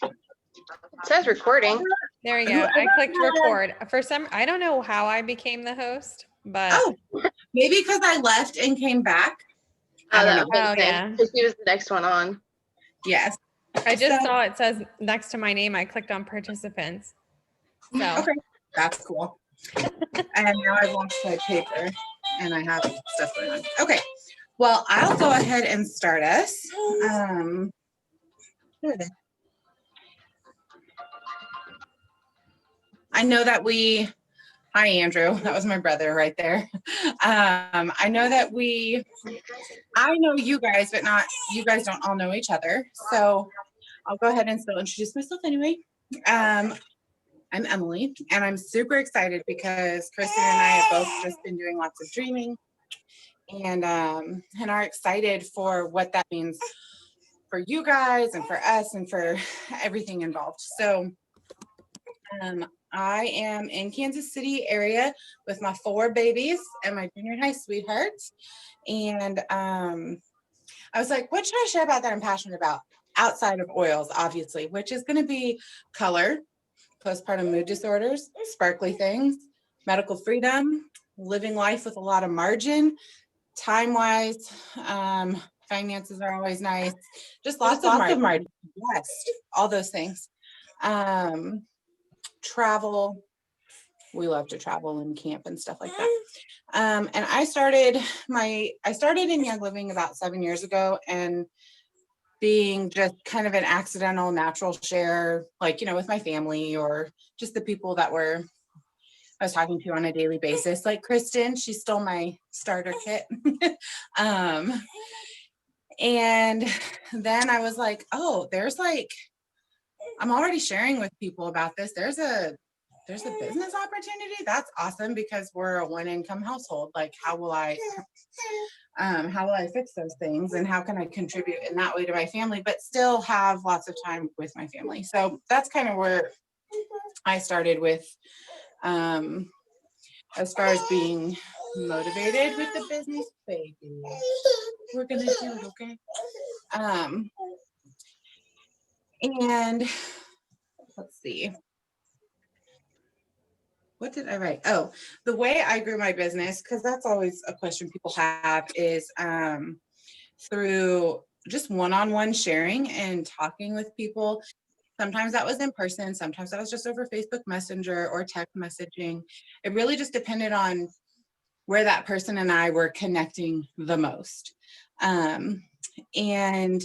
It says recording. There you go. I clicked record. For some, I don't know how I became the host, but Oh, maybe because I left and came back. Oh, I don't that know. was Oh, the yeah. thing. Because he was the next one on. Yes. I just So- saw it says next to my name. I clicked on participants. So Okay, that's cool. And now I've lost my paper and I have stuff going on. Okay, well, I'll go ahead and start us. Here it is. I know that hi Andrew, that was my brother right there. I know you guys, but not, you guys don't all know each other. So I'll go ahead and still introduce myself anyway. I'm Emily, and I'm super excited because Kristen and I have both just been doing lots of dreaming and are excited for what that means for you guys and for us and for everything involved. So I am in Kansas City area with my 4 babies and my junior high sweethearts. And I was like, what should I share about that I'm passionate about outside of oils, obviously, which is going to be color, postpartum mood disorders, sparkly things, medical freedom, living life with a lot of margin, time-wise, finances are always nice, just lots of margin, blessed, all those things. Travel, we love to travel and camp and stuff like that. And I started in Young Living about 7 years ago, and being just kind of an accidental natural share, like, with my family or just the people that I was talking to on a daily basis, like Kristen, she stole my starter kit. And then I was like, oh, I'm already sharing with people about this. There's a business opportunity. That's awesome because we're a 1-income household. Like, how will I fix those things, and how can I contribute in that way to my family, but still have lots of time with my family? So that's kind of where I started with, as far as being motivated with the business, baby. We're gonna do it, okay? And let's see. What did I write? Oh, the way I grew my business, because that's always a question people have, is through just one-on-one sharing and talking with people. Sometimes that was in person, sometimes that was just over Facebook Messenger or text messaging. It really just depended on where that person and I were connecting the most. And then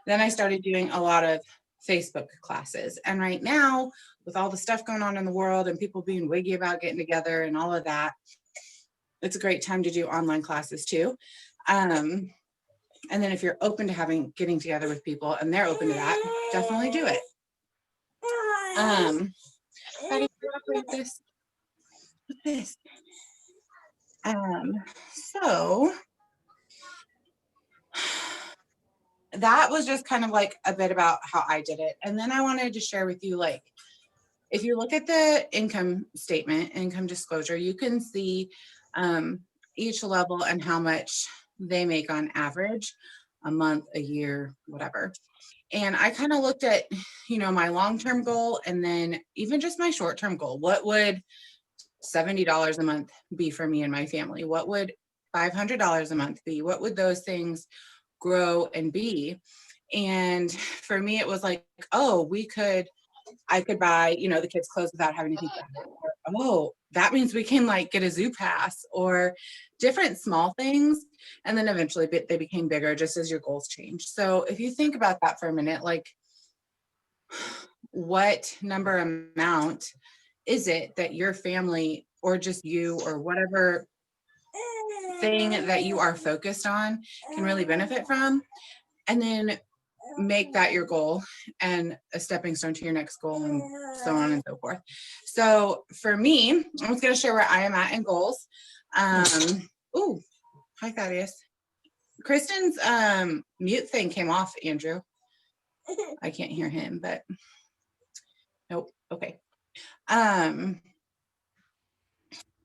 I started doing a lot of Facebook classes. And right now, with all the stuff going on in the world and people being wiggy about getting together and all of that, it's a great time to do online classes too. And then if you're open to getting together with people and they're open to that, definitely do it. How do you operate this? With this? So that was just kind of like a bit about how I did it. And then I wanted to share with you, like, if you look at the income statement, income disclosure, you can see each level and how much they make on average a month, a year, whatever. And I kind of looked at, my long-term goal and then even just my short-term goal. What would $70 a month be for me and my family? What would $500 a month be? What would those things grow and be? And for me, it was like, oh, I could buy, the kids' clothes without having to think about it. Or, oh, that means we can get a zoo pass, or different small things. And then eventually they became bigger just as your goals change. So if you think about that for a minute, like, what number amount is it that your family or just you or whatever thing that you are focused on can really benefit from? And then make that your goal and a stepping stone to your next goal, and so on and so forth. So for me, I'm just going to share where I am at in goals. Oh, hi Thaddeus. Kristen's mute thing came off, Andrew. I can't hear him, but nope. Okay.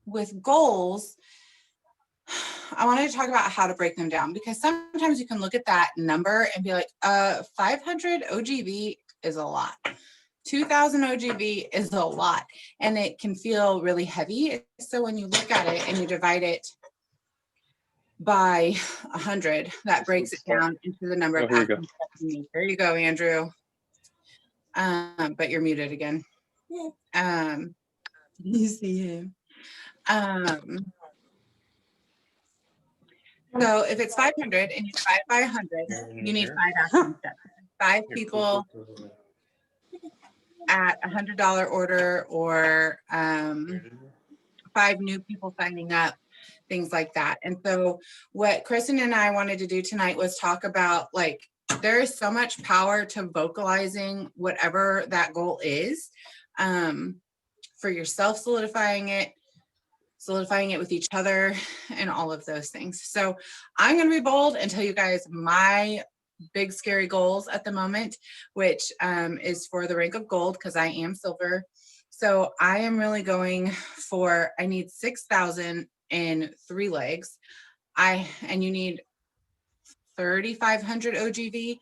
With goals, I wanted to talk about how to break them down, because sometimes you can look at that number and be like, 500 OGV is a lot. 2000 OGV is a lot, and it can feel really heavy. So when you look at it and you divide it by 100, that breaks it down into the number of Oh, here we go. actions that you need. There you go, Andrew. But you're muted again. You see him. So if it's 500 and you divide by 100, you need 5 action steps. 5 people at $100 order, or 5 new people signing up, things like that. And so what Kristen and I wanted to do tonight was talk about, like, there is so much power to vocalizing whatever that goal is, for yourself, solidifying it with each other, and all of those things. So I'm going to be bold and tell you guys my big scary goals at the moment, which is for the rank of gold, because I am silver. So I am really going for, I need 6,000 in 3 legs. And you need 3,500 OGV.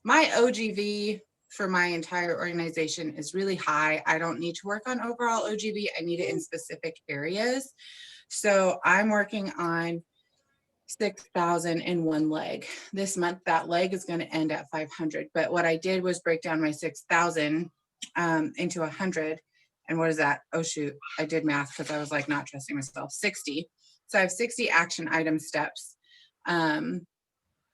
My OGV for my entire organization is really high. I don't need to work on overall OGV. I need it in specific areas. So I'm working on 6,000 in 1 leg. This month, that leg is going to end at 500. But what I did was break down my 6,000 into 100. And what is that? Oh, shoot. I did math because I was like not trusting myself. 60. So I have 60 action item steps.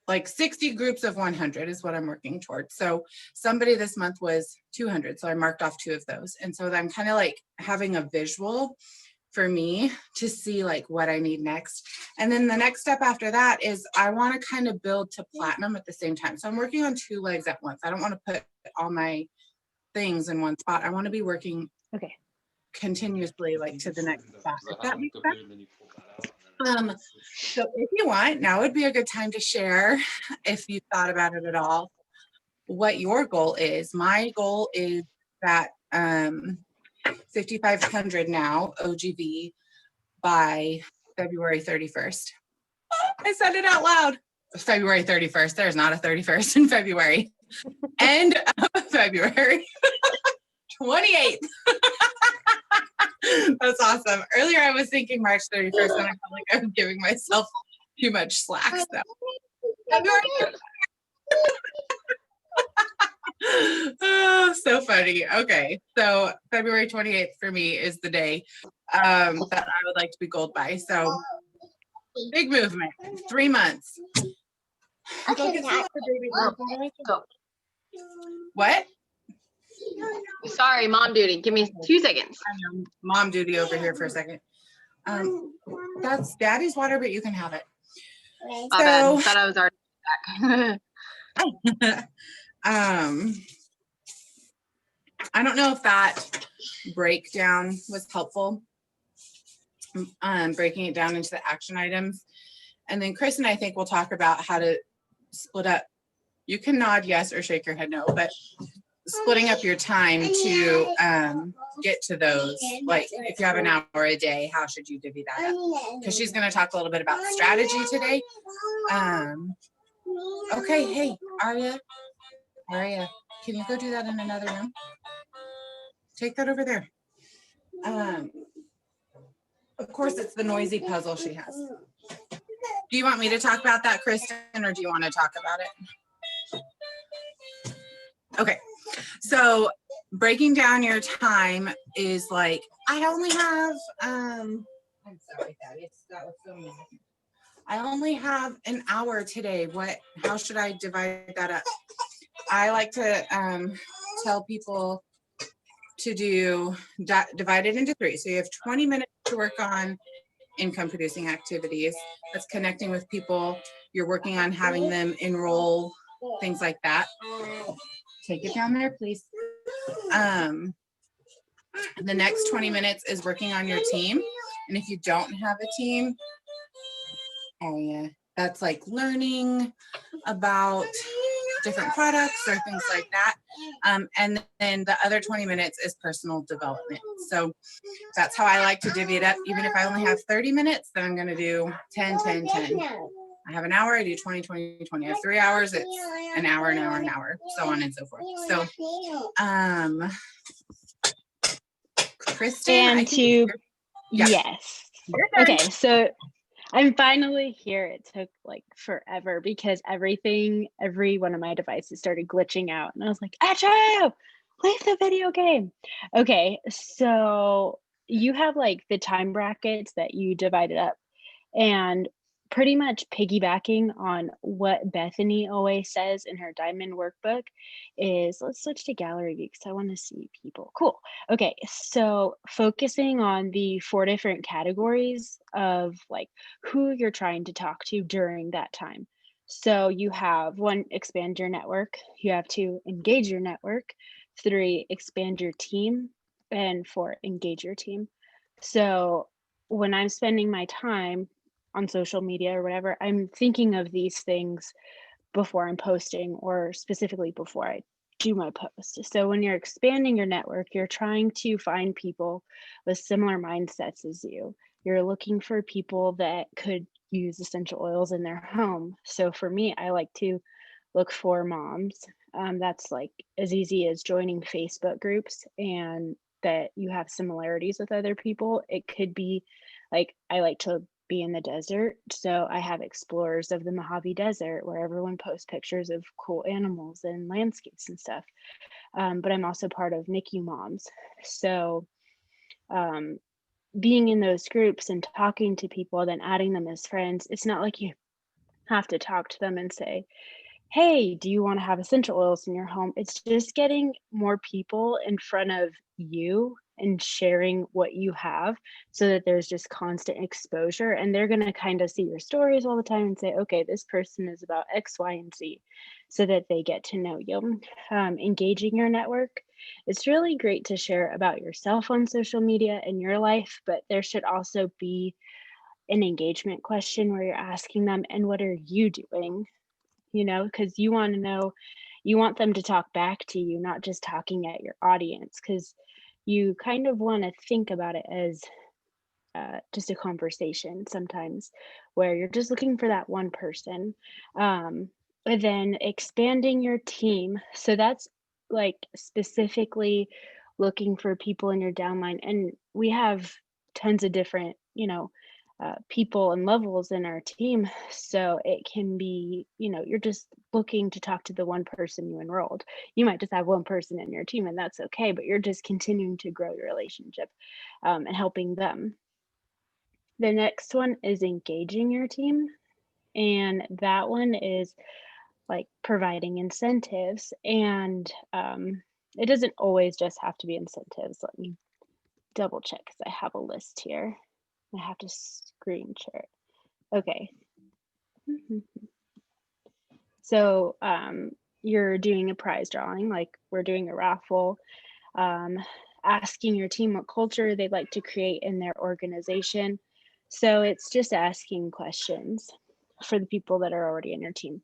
Like 60 groups of 100 is what I'm working towards. So somebody this month was 200. So I marked off 2 of those. And so I'm kind of like having a visual for me to see like what I need next. And then the next step after that is I want to kind of build to platinum at the same time. So I'm working on 2 legs at once. I don't want to put all my things in one spot. I want to be working continuously, like to the next spot. If that makes sense. So if you want, now would be a good time to share, if you thought about it at all, what your goal is. My goal is that 5,500 now OGV by February 31st. I said it out loud. February 31st. There's not a 31st in February. End of February 28th. That's awesome. Earlier I was thinking March 31st, and I felt like I was giving myself too much slack. So February. Oh, so funny. Okay, so February 28th for me is the day that I would like to be gold by. So big movement, 3 months. Go get some water, baby. What? Sorry, mom duty. Give me 2 seconds. I know, mom duty over here for a second. That's daddy's water, but you can have it. My bad. Thought I was already back. I don't know if that breakdown was helpful. Breaking it down into the action items. And then Chris and I think we'll talk about how to split up. You can nod yes or shake your head no, but splitting up your time to get to those. Like if you have an hour a day, how should you divvy that up? Because she's going to talk a little bit about strategy today. Okay, hey, Aria, can you go do that in another room? Take that over there. Of course, it's the noisy puzzle she has. Do you want me to talk about that, Kristen, or do you want to talk about it? Okay, so breaking down your time is like, I only have, I'm sorry, Daddy, that was so mean. I only have an hour today. How should I divide that up? I like to tell people to divide it into 3. So you have 20 minutes to work on income producing activities. That's connecting with people. You're working on having them enroll, things like that. Take it down there, please. The next 20 minutes is working on your team. And if you don't have a team, that's like learning about different products or things like that. And then the other 20 minutes is personal development. So that's how I like to divvy it up. Even if I only have 30 minutes, then I'm going to do 10, 10, 10. I have an hour, I do 20, 20, 20. I have 3 hours, it's an hour, an hour, an hour, so on and so forth. So, Kristen, And to, yeah. yes. Okay, so I'm finally here. It took like forever because every one of my devices started glitching out. And I was like, achoo, leave the video game. Okay, so you have like the time brackets that you divided up. And pretty much piggybacking on what Bethany always says in her diamond workbook is, let's switch to gallery view because I want to see people. Cool. Okay, so focusing on the 4 different categories of like who you're trying to talk to during that time. So you have 1, expand your network. You have 2, engage your network. 3, expand your team. And 4, engage your team. So when I'm spending my time on social media or whatever, I'm thinking of these things before I'm posting or specifically before I do my post. So when you're expanding your network, you're trying to find people with similar mindsets as you. You're looking for people that could use essential oils in their home. So for me, I like to look for moms. That's like as easy as joining Facebook groups and that you have similarities with other people. It could be like, I like to be in the desert. So I have explorers of the Mojave Desert where everyone posts pictures of cool animals and landscapes and stuff. But I'm also part of NICU Moms. So being in those groups and talking to people, then adding them as friends, it's not like you have to talk to them and say, hey, do you want to have essential oils in your home? It's just getting more people in front of you and sharing what you have so that there's just constant exposure. And they're going to kind of see your stories all the time and say, okay, this person is about X, Y, and Z, so that they get to know you. Engaging your network. It's really great to share about yourself on social media and your life, but there should also be an engagement question where you're asking them, and what are you doing? You know, because you want to know, you want them to talk back to you, not just talking at your audience, because you kind of want to think about it as just a conversation sometimes where you're just looking for that one person. And then expanding your team. So that's like specifically looking for people in your downline. And we have tons of different, people and levels in our team. So it can be, you're just looking to talk to the one person you enrolled. You might just have one person in your team and that's okay, but you're just continuing to grow your relationship and helping them. The next one is engaging your team. And that one is like providing incentives. And it doesn't always just have to be incentives. Let me double check because I have a list here. I have to screen share it. Okay. So you're doing a prize drawing, like we're doing a raffle, asking your team what culture they'd like to create in their organization. So it's just asking questions for the people that are already in your team.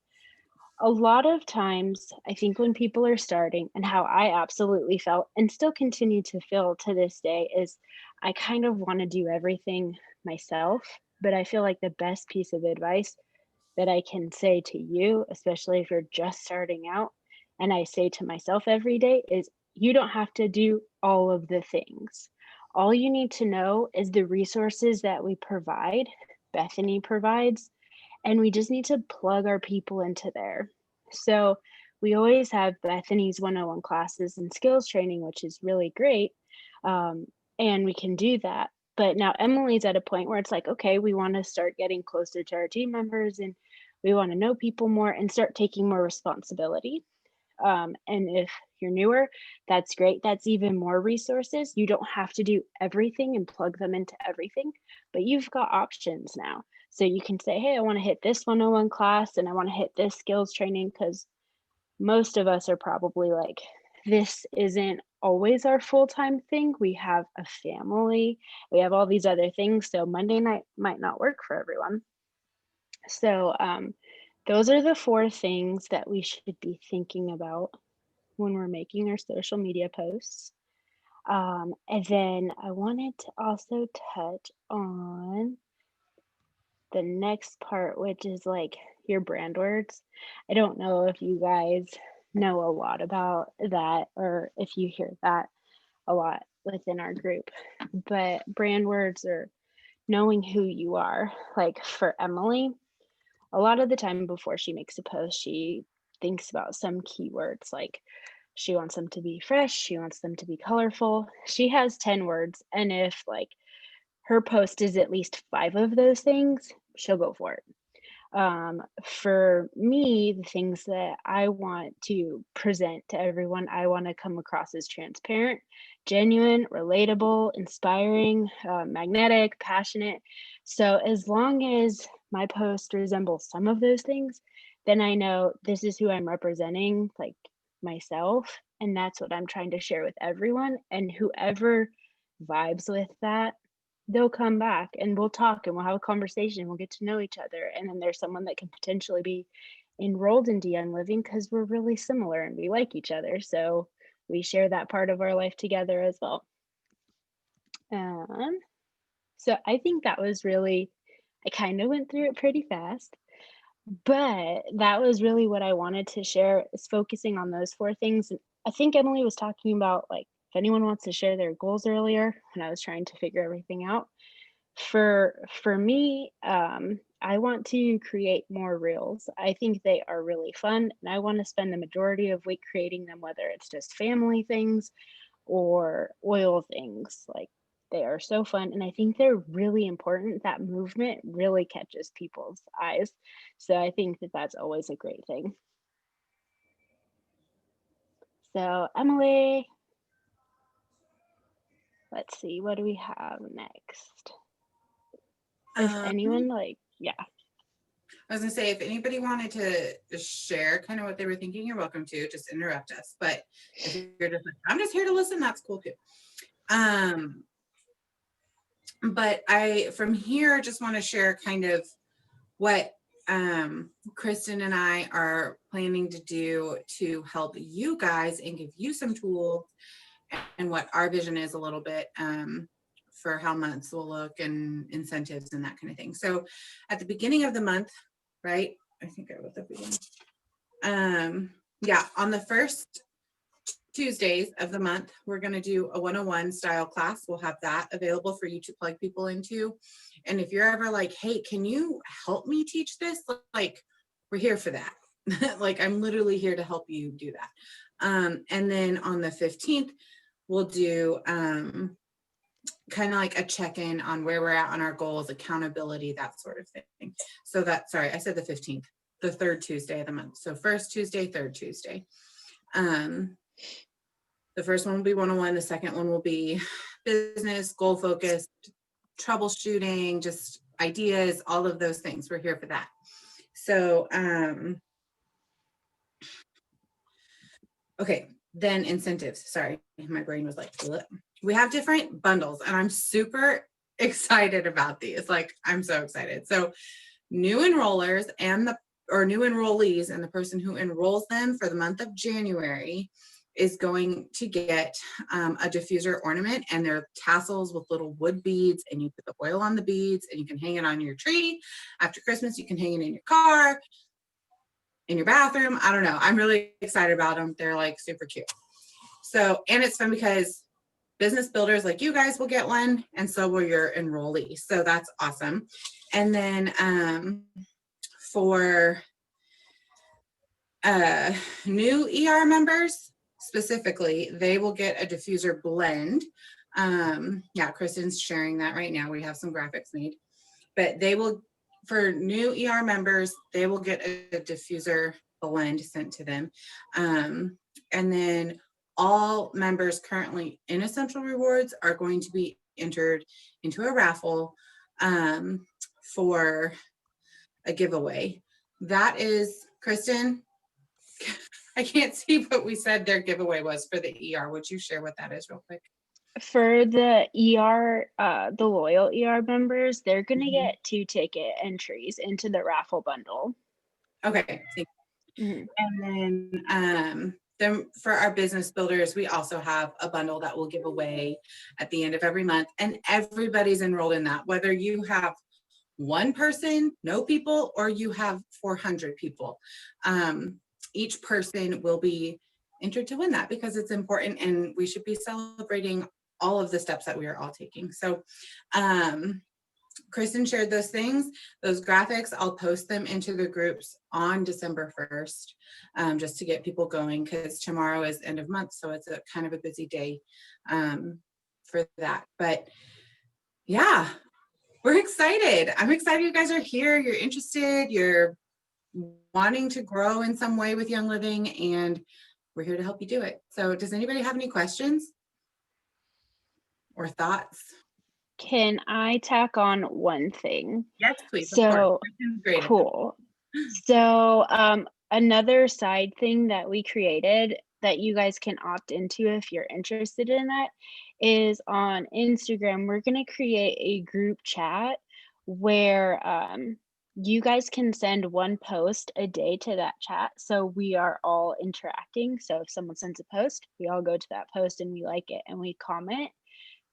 A lot of times, I think when people are starting, and how I absolutely felt and still continue to feel to this day, is I kind of want to do everything myself. But I feel like the best piece of advice that I can say to you, especially if you're just starting out, and I say to myself every day, is you don't have to do all of the things. All you need to know is the resources that we provide, Bethany provides, and we just need to plug our people into there. So we always have Bethany's 101 classes and skills training, which is really great. And we can do that. But now Emily's at a point where it's like, okay, we want to start getting closer to our team members and we want to know people more and start taking more responsibility. And if you're newer, that's great. That's even more resources. You don't have to do everything and plug them into everything, but you've got options now. So you can say, hey, I want to hit this 101 class and I want to hit this skills training, because most of us are probably like, this isn't always our full-time thing. We have a family, we have all these other things. So Monday night might not work for everyone. So those are the 4 things that we should be thinking about when we're making our social media posts. And then I wanted to also touch on the next part, which is like your brand words. I don't know if you guys know a lot about that or if you hear that a lot within our group, but brand words are knowing who you are. Like for Emily, a lot of the time before she makes a post, she thinks about some keywords like she wants them to be fresh, she wants them to be colorful. She has 10 words, and if like her post is at least 5 of those things, she'll go for it. For me, the things that I want to present to everyone, I want to come across as transparent, genuine, relatable, inspiring, magnetic, passionate. So as long as my post resembles some of those things, then I know this is who I'm representing, like myself, and that's what I'm trying to share with everyone. And whoever vibes with that, they'll come back and we'll talk and we'll have a conversation. We'll get to know each other. And then there's someone that can potentially be enrolled in DN Living because we're really similar and we like each other. So we share that part of our life together as well. So I think that was really, I kind of went through it pretty fast, but that was really what I wanted to share, is focusing on those 4 things. And I think Emily was talking about like, if anyone wants to share their goals earlier, when I was trying to figure everything out. For me, I want to create more reels. I think they are really fun, and I want to spend the majority of week creating them, whether it's just family things or oil things. Like they are so fun, and I think they're really important. That movement really catches people's eyes. So I think that that's always a great thing. So Emily, let's see, what do we have next? If anyone yeah. I was gonna say, if anybody wanted to share kind of what they were thinking, you're welcome to just interrupt us. But if you're just like, I'm just here to listen, that's cool too. But I, from here, just want to share kind of what Kristen and I are planning to do to help you guys and give you some tools, and what our vision is a little bit for how months will look and incentives and that kind of thing. So at the beginning of the month, right? I think I wrote that beginning. Yeah, on the first Tuesdays of the month, we're going to do a 101 style class. We'll have that available for you to plug people into. And if you're ever like, hey, can you help me teach this? Like, we're here for that. Like, I'm literally here to help you do that. And then on the 15th, we'll do kind of like a check-in on where we're at on our goals, accountability, that sort of thing. So that, sorry, I said the 15th, the 3rd Tuesday of the month. So first Tuesday, 3rd Tuesday. The first one will be 101. The second one will be business, goal focused, troubleshooting, just ideas, all of those things. We're here for that. So, okay, then incentives. Sorry, my brain was like, bleh. We have different bundles and I'm super excited about these. Like, I'm so excited. So new enrollers and new enrollees and the person who enrolls them for the month of January is going to get a diffuser ornament, and they're tassels with little wood beads, and you put the oil on the beads and you can hang it on your tree. After Christmas, you can hang it in your car, in your bathroom. I don't know. I'm really excited about them. They're like super cute. So, and it's fun because business builders like you guys will get one, and so will your enrollees. So that's awesome. And then for new ER members, specifically, they will get a diffuser blend. Yeah, Kristen's sharing that right now. We have some graphics made, but they will, for new ER members, they will get a diffuser blend sent to them. And then all members currently in Essential Rewards are going to be entered into a raffle for a giveaway. That is, Kristen, I can't see what we said their giveaway was for the ER. Would you share what that is real quick? For the ER, the loyal ER members, they're going to get 2 ticket entries into the raffle bundle. Okay. Thank Mhm. And then for our business builders, we also have a bundle that we'll give away at the end of every month. And everybody's enrolled in that, whether you have one person, no people, or you have 400 people. Each person will be entered to win that because it's important and we should be celebrating all of the steps that we are all taking. So Kristen shared those things, those graphics. I'll post them into the groups on December 1st, just to get people going because tomorrow is end of month. So it's a kind of a busy day for that. But yeah, we're excited. I'm excited you guys are here. You're interested. You're wanting to grow in some way with Young Living, and we're here to help you do it. So does anybody have any questions or thoughts? Can I tack on one thing? Yes, please. Of So course. Kristen's great at this. cool. So another side thing that we created that you guys can opt into if you're interested in that is on Instagram. We're going to create a group chat where you guys can send one post a day to that chat. So we are all interacting. So if someone sends a post, we all go to that post and we like it and we comment,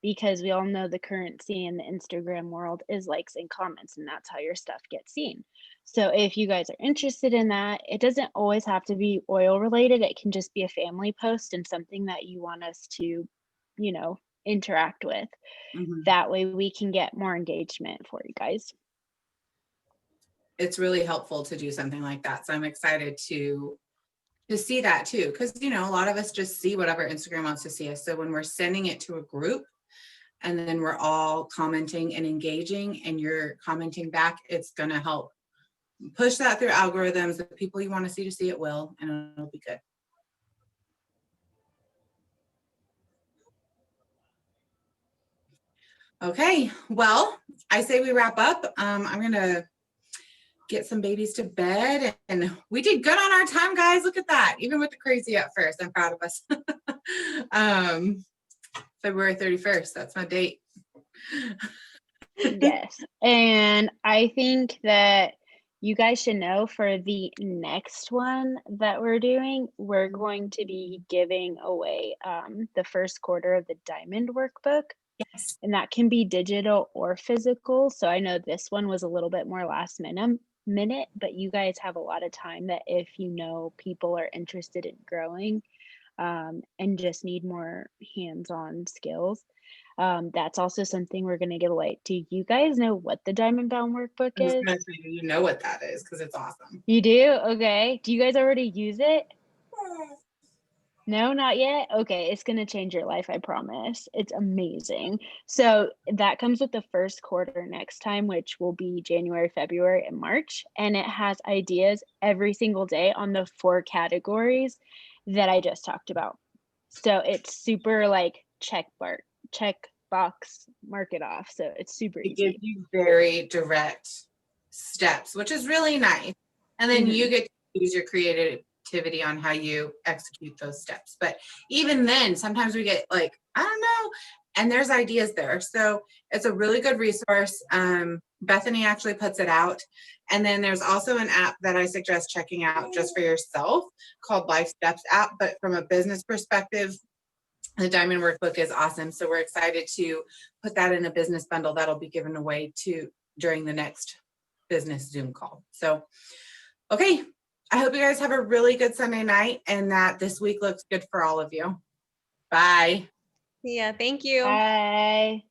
because we all know the currency in the Instagram world is likes and comments, and that's how your stuff gets seen. So if you guys are interested in that, it doesn't always have to be oil related. It can just be a family post and something that you want us to, interact with. Mhm. That way we can get more engagement for you guys. It's really helpful to do something like that. So I'm excited to see that too. Because a lot of us just see whatever Instagram wants to see us. So when we're sending it to a group and then we're all commenting and engaging and you're commenting back, it's gonna help push that through algorithms. The people you want to see it will, and it'll be good. Okay, well, I say we wrap up. I'm gonna get some babies to bed, and we did good on our time, guys. Look at that. Even with the crazy at first, I'm proud of us. February 31st, that's my date. Yes. And I think that you guys should know for the next one that we're doing, we're going to be giving away the first quarter of the Diamond Workbook. Yes. And that can be digital or physical. So I know this one was a little bit more last minute, but you guys have a lot of time that if people are interested in growing and just need more hands-on skills, that's also something we're going to give away. Do you guys know what the Diamond Bound Workbook I was is? gonna say, you know what that is because it's awesome. You do? Okay. Do you guys already use it? No, not yet? Okay, it's gonna change your life, I promise. It's amazing. So that comes with the first quarter next time, which will be January, February, and March. And it has ideas every single day on the 4 categories that I just talked about. So it's super like check box, mark it off. So it's super It gives easy. you very direct steps, which is really nice. And then you get to use your creativity on how you execute those steps. But even then, sometimes we get like, I don't know, and there's ideas there. So it's a really good resource. Bethany actually puts it out. And then there's also an app that I suggest checking out just for yourself called Life Steps app. But from a business perspective, the Diamond Workbook is awesome. So we're excited to put that in a business bundle that'll be given away during the next business Zoom call. So, okay. I hope you guys have a really good Sunday night and that this week looks good for all of you. Bye. Yeah, thank you. Bye.